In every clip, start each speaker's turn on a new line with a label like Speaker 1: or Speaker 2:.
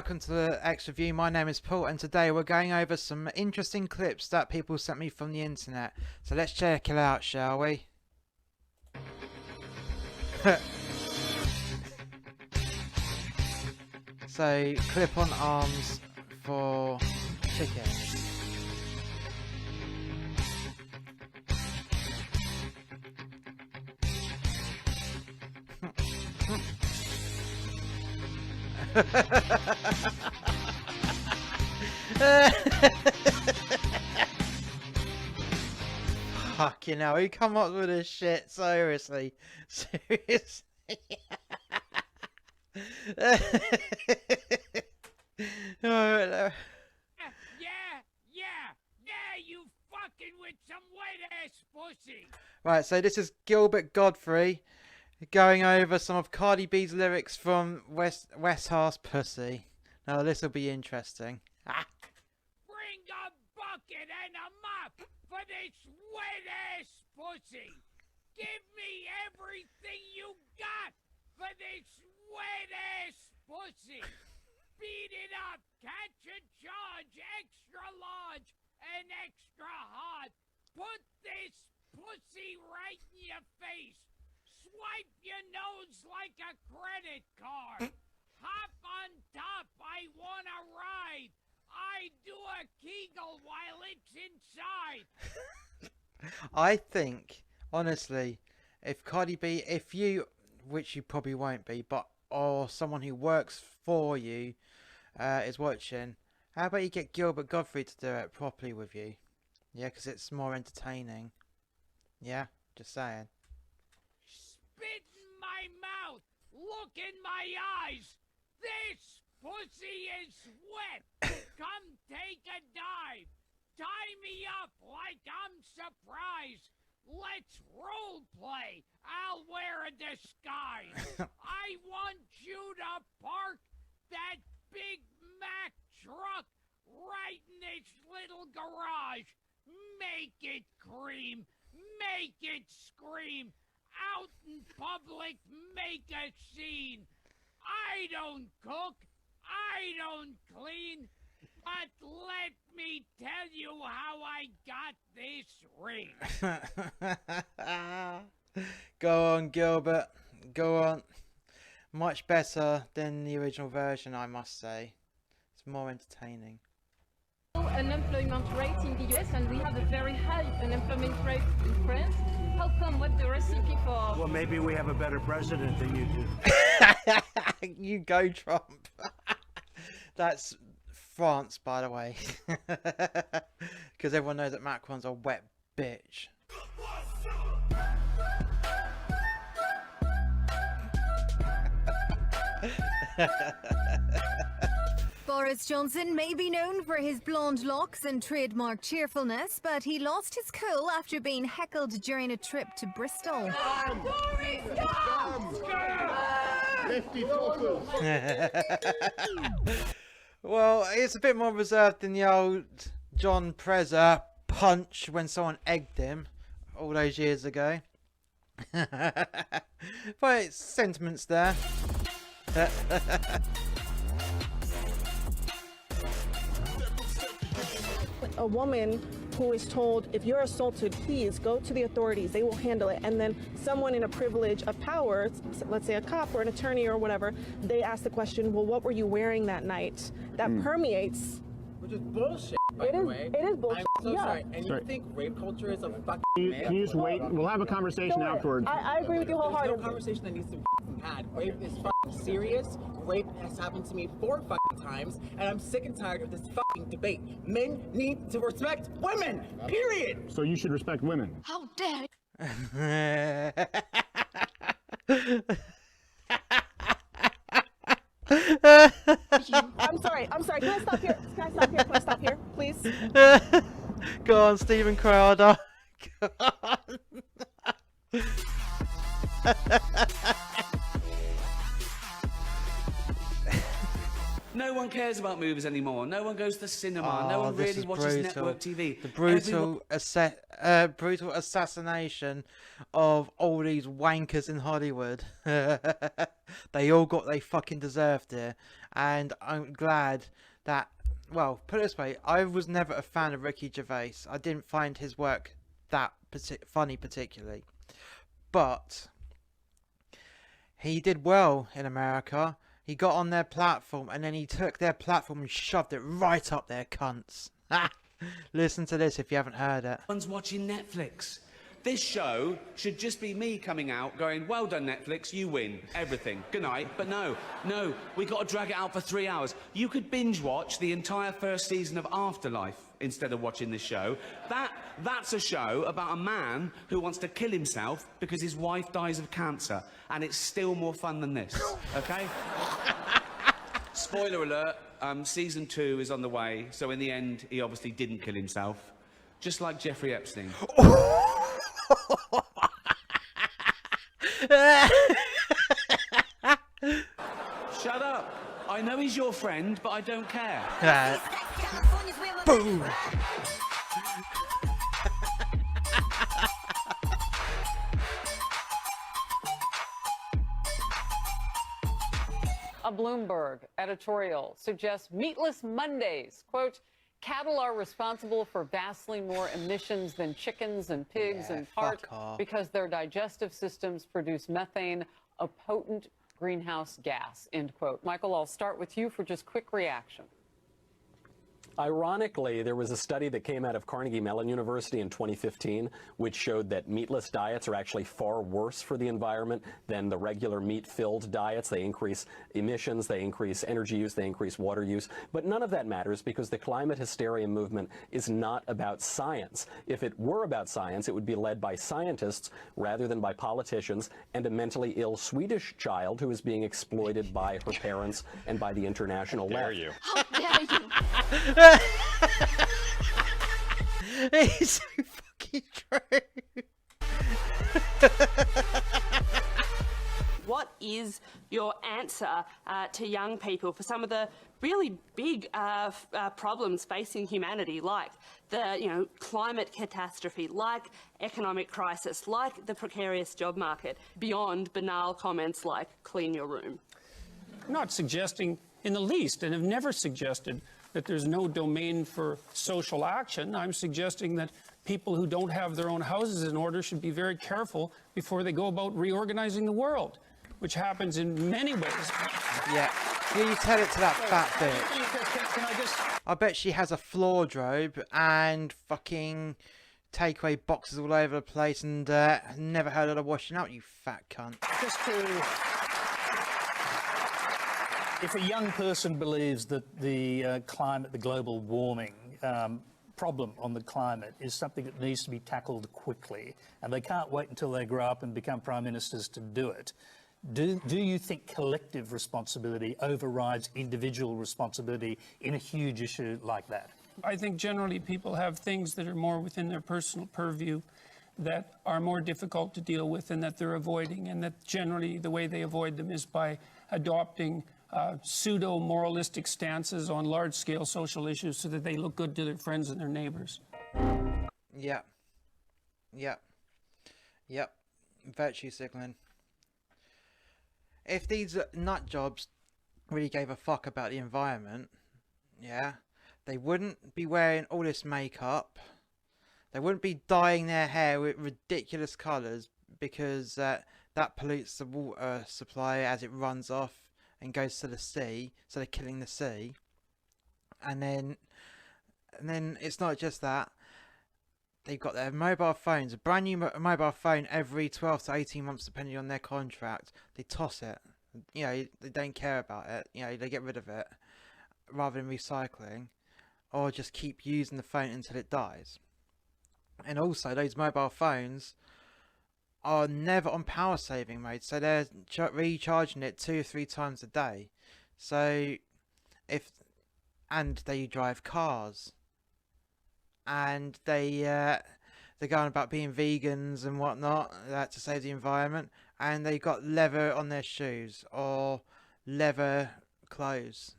Speaker 1: welcome to the X Review. My name is Paul, and today we're going over some interesting clips that people sent me from the internet. So let's check it out, shall we? So, clip-on arms for chickens. Fucking hell, who come up with this shit? Seriously. Seriously.
Speaker 2: Yeah, you fucking with some wet-ass pussy.
Speaker 1: Right, so this is Gilbert Godfrey going over some of Cardi B's lyrics from West Half's Pussy. Now this will be interesting.
Speaker 2: Bring a bucket and a mop for this wet-ass pussy. Give me everything you got for this wet-ass pussy. Beat it up, catch a charge, extra large and extra hard. Put this pussy right in your face. Swipe your nose like a credit card. Hop on top, I wanna ride. I do a Kegel while it's inside.
Speaker 1: I think, honestly, if Cardi B, if you, which you probably won't be, but or someone who works for you is watching, how about you get Gilbert Godfrey to do it properly with you? Yeah, because it's more entertaining. Yeah, just saying.
Speaker 2: Spit in my mouth. Look in my eyes. This pussy is wet. Come take a dive. Tie me up like I'm surprised. Let's role play. I'll wear a disguise. I want you to park that Big Mac truck right in this little garage. Make it cream. Make it scream. Out in public, make a scene. I don't cook. I don't clean. But let me tell you how I got this ring.
Speaker 1: Go on, Gilbert. Go on. Much better than the original version, I must say. It's more entertaining.
Speaker 3: Unemployment rate in the US, and we have a very high unemployment rate in France. How come? What's the recipe for?
Speaker 4: Well, maybe we have a better president than you do.
Speaker 1: You go, Trump. That's France, by the way. Because everyone knows that Macron's a wet bitch.
Speaker 5: Boris Johnson may be known for his blonde locks and trademark cheerfulness, but he lost his cool after being heckled during a trip to Bristol.
Speaker 1: Well, it's a bit more reserved than the old John Prezza punch when someone egged him all those years ago. But it's sentiments there.
Speaker 6: A woman who is told, if you're assaulted, please go to the authorities, they will handle it. And then someone in a privilege of power, let's say a cop or an attorney or whatever, they ask the question, well, what were you wearing that night? That permeates.
Speaker 7: Which is bullshit, by the way.
Speaker 6: It is bullshit.
Speaker 7: I'm so sorry. And you think rape culture is a fucking myth?
Speaker 4: Can you just wait? We'll have a conversation afterwards.
Speaker 6: I agree with you wholeheartedly.
Speaker 7: There's no conversation that needs to be had. Rape is fucking serious. Rape has happened to me 4 fucking times, and I'm sick and tired of this fucking debate. Men need to respect women, period.
Speaker 4: So you should respect women.
Speaker 5: How dare
Speaker 6: I'm sorry. Can I stop here? Can I stop here, please?
Speaker 1: Go on, Stephen Crowder. Go on.
Speaker 8: No one cares about movies anymore. No one goes to the cinema. No one
Speaker 1: this
Speaker 8: really
Speaker 1: is
Speaker 8: watches
Speaker 1: brutal.
Speaker 8: network TV.
Speaker 1: The brutal assassination of all these wankers in Hollywood. They all got they fucking deserved it, and I'm glad that. Well, put it this way: I was never a fan of Ricky Gervais. I didn't find his work that funny particularly, but he did well in America. He got on their platform and then he took their platform and shoved it right up their cunts. Listen to this if you haven't heard it.
Speaker 8: One's watching Netflix. This show should just be me coming out going, well done Netflix, you win everything, good night. But no, we got to drag it out for 3 hours. You could binge watch the entire first season of Afterlife instead of watching this show. That's a show about a man who wants to kill himself because his wife dies of cancer, and it's still more fun than this, okay? Spoiler alert, season 2 is on the way, so in the end he obviously didn't kill himself, just like Jeffrey Epstein. Shut up. I know he's your friend, but I don't care.
Speaker 1: Boom.
Speaker 9: A Bloomberg editorial suggests meatless Mondays. Quote, cattle are responsible for vastly more emissions than chickens and pigs in part because their digestive systems produce methane, a potent greenhouse gas, end quote. Michael, I'll start with you for just quick reaction.
Speaker 10: Ironically, there was a study that came out of Carnegie Mellon University in 2015, which showed that meatless diets are actually far worse for the environment than the regular meat-filled diets. They increase emissions, they increase energy use, they increase water use. But none of that matters because the climate hysteria movement is not about science. If it were about science, it would be led by scientists rather than by politicians and a mentally ill Swedish child who is being exploited by her parents and by the international left.
Speaker 11: How dare you?
Speaker 5: How dare you?
Speaker 1: It's so fucking true.
Speaker 12: What is your answer to young people for some of the really big problems facing humanity, like the climate catastrophe, like economic crisis, like the precarious job market, beyond banal comments like clean your room?
Speaker 13: I'm not suggesting in the least, and have never suggested, that there's no domain for social action. I'm suggesting that people who don't have their own houses in order should be very careful before they go about reorganizing the world, which happens in many ways.
Speaker 1: Yeah, you tell it to that fat bitch.
Speaker 13: Can I just...
Speaker 1: I bet she has a floor drobe and fucking takeaway boxes all over the place and never heard of her washing out, you fat cunt.
Speaker 4: Just to... If a young person believes that the climate, the global warming problem on the climate is something that needs to be tackled quickly, and they can't wait until they grow up and become prime ministers to do it, do you think collective responsibility overrides individual responsibility in a huge issue like that?
Speaker 13: I think generally people have things that are more within their personal purview that are more difficult to deal with and that they're avoiding, and that generally the way they avoid them is by adopting pseudo-moralistic stances on large-scale social issues so that they look good to their friends and their neighbors.
Speaker 1: Yep. Virtue signaling. If these nut jobs really gave a fuck about the environment, yeah, they wouldn't be wearing all this makeup. They wouldn't be dyeing their hair with ridiculous colours because that pollutes the water supply as it runs off and goes to the sea, so they're killing the sea. And then it's not just that. They've got their mobile phones, a brand new mobile phone every 12 to 18 months depending on their contract. They toss it. They don't care about it. They get rid of it rather than recycling, or just keep using the phone until it dies. And also, those mobile phones are never on power saving mode, so they're recharging it 2 or 3 times a day. So and they drive cars, and they're going about being vegans and whatnot to save the environment, and they got leather on their shoes or leather clothes.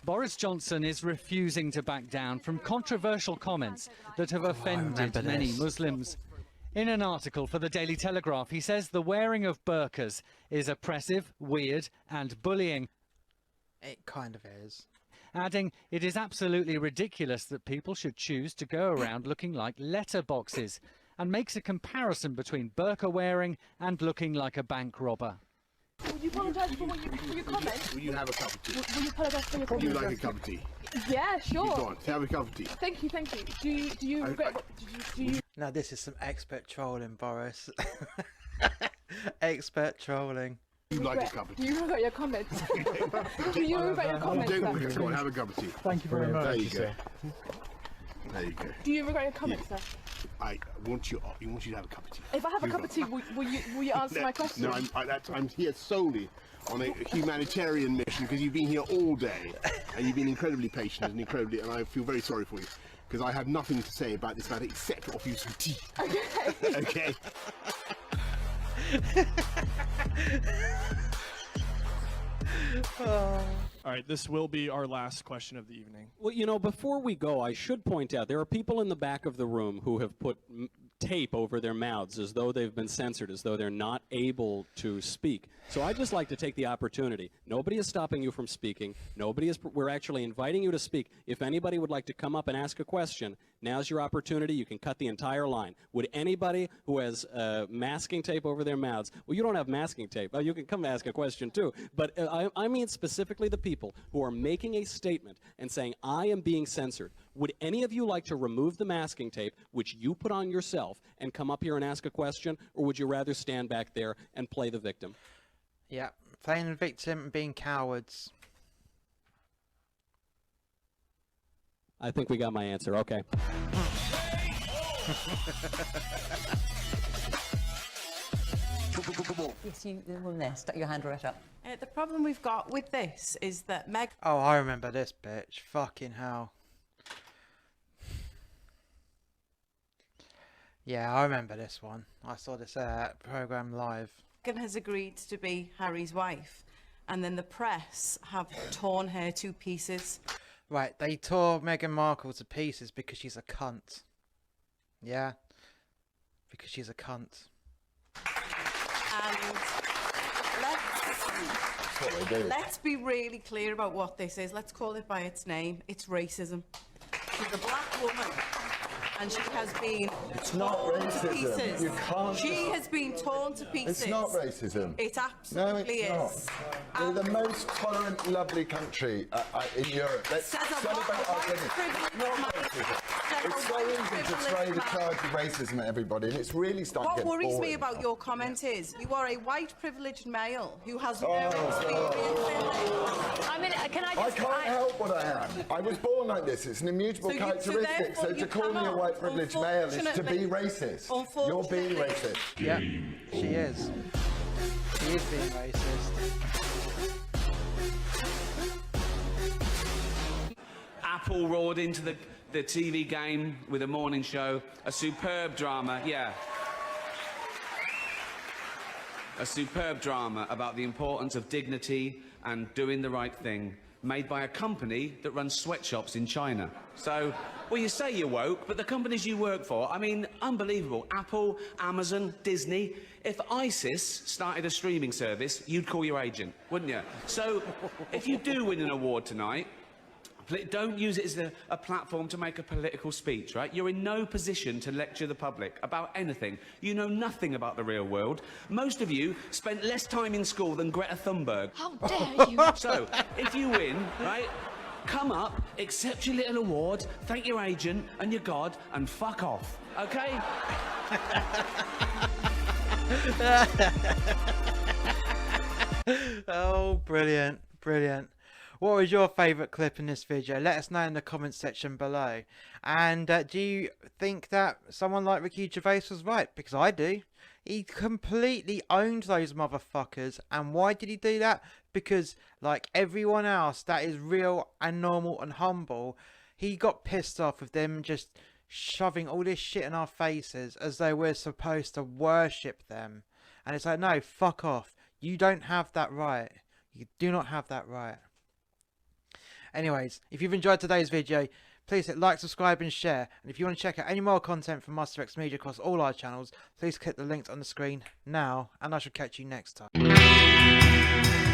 Speaker 11: Boris Johnson is refusing to back down from controversial comments that have offended many Muslims. In an article for the Daily Telegraph, he says the wearing of burqas is oppressive, weird and bullying.
Speaker 1: It kind of is.
Speaker 11: Adding, it is absolutely ridiculous that people should choose to go around looking like letterboxes, and makes a comparison between burqa wearing and looking like a bank robber.
Speaker 14: Will you apologise for your comment?
Speaker 15: Will you have a cup of tea?
Speaker 14: Will you apologise for your
Speaker 15: Would
Speaker 14: comment?
Speaker 15: you like a cup of tea?
Speaker 14: Yeah, sure.
Speaker 15: Go on, have a cup of tea.
Speaker 14: Thank you, thank you. Do you regret what... Do you...
Speaker 1: Now this is some expert trolling, Boris. Expert trolling.
Speaker 15: You like a cup of tea?
Speaker 14: Do you regret your comment? Do you regret your comment,
Speaker 15: Don't
Speaker 14: sir?
Speaker 15: regret. Go on, have a cup of tea.
Speaker 4: Thank you very much.
Speaker 15: There you go. There you go.
Speaker 14: Do you regret your comment, sir?
Speaker 15: I want you to have a cup of tea.
Speaker 14: If I have a cup of tea, will you answer my question?
Speaker 15: No, I'm here solely on a humanitarian mission because you've been here all day and you've been incredibly patient and I feel very sorry for you because I have nothing to say about this matter except to offer you some tea.
Speaker 14: Okay.
Speaker 15: Okay.
Speaker 16: All right, this will be our last question of the evening.
Speaker 10: Well, you know, before we go, I should point out there are people in the back of the room who have put tape over their mouths as though they've been censored, as though they're not able to speak. So I'd just like to take the opportunity. Nobody is stopping you from speaking. We're actually inviting you to speak. If anybody would like to come up and ask a question, now's your opportunity. You can cut the entire line. Would anybody who has masking tape over their mouths, well, you don't have masking tape. You can come ask a question too. But I mean specifically the people who are making a statement and saying, I am being censored. Would any of you like to remove the masking tape, which you put on yourself, and come up here and ask a question, or would you rather stand back there and play the victim?
Speaker 1: Yeah, playing the victim and being cowards.
Speaker 10: I think we got my answer. Okay.
Speaker 17: Yes, you the one there. Stuck your hand right up.
Speaker 18: The problem we've got with this is that Meg...
Speaker 1: Oh, I remember this bitch. Fucking hell. Yeah, I remember this one. I saw this program live.
Speaker 18: Meghan has agreed to be Harry's wife, and then the press have torn her to pieces.
Speaker 1: Right, they tore Meghan Markle to pieces because she's a cunt. Yeah? Because she's a cunt.
Speaker 18: And let's be really clear about what this is. Let's call it by its name. It's racism. She's a black woman. And she has been torn to pieces.
Speaker 19: You can't.
Speaker 18: She has been torn to pieces.
Speaker 19: It's not racism.
Speaker 18: It absolutely
Speaker 19: no,
Speaker 18: is.
Speaker 19: We're the most tolerant, lovely country in Europe. Let's celebrate our women. It's so easy to throw the charge of racism at everybody, and it's really starting to get
Speaker 18: What worries
Speaker 19: boring.
Speaker 18: me about your comment is you are a white privileged male who has no experience in
Speaker 17: I mean, can I
Speaker 19: I
Speaker 17: just...
Speaker 19: can't help what I am. I was born like this. It's an immutable characteristic. So to call me a white privileged male is to be racist. You're being racist.
Speaker 1: Yeah, she is. She is being racist.
Speaker 8: Apple roared into the TV game with a morning show. A superb drama, yeah. A superb drama about the importance of dignity and doing the right thing, made by a company that runs sweatshops in China. So, well, you say you're woke, but the companies you work for, I mean, unbelievable. Apple, Amazon, Disney. If ISIS started a streaming service, you'd call your agent, wouldn't you? So, if you do win an award tonight, don't use it as a platform to make a political speech, right? You're in no position to lecture the public about anything. You know nothing about the real world. Most of you spent less time in school than Greta Thunberg.
Speaker 17: How dare you!
Speaker 8: So, if you win, right, come up, accept your little award, thank your agent and your God, and fuck off, okay?
Speaker 1: Oh, brilliant, brilliant. What was your favourite clip in this video? Let us know in the comments section below. And do you think that someone like Ricky Gervais was right? Because I do. He completely owned those motherfuckers. And why did he do that? Because, like everyone else that is real and normal and humble, he got pissed off with them just shoving all this shit in our faces as though we're supposed to worship them. And it's like, no, fuck off. You don't have that right. You do not have that right. Anyways, if you've enjoyed today's video, please hit like, subscribe and share. And if you want to check out any more content from Master X Media across all our channels, please click the links on the screen now, and I shall catch you next time.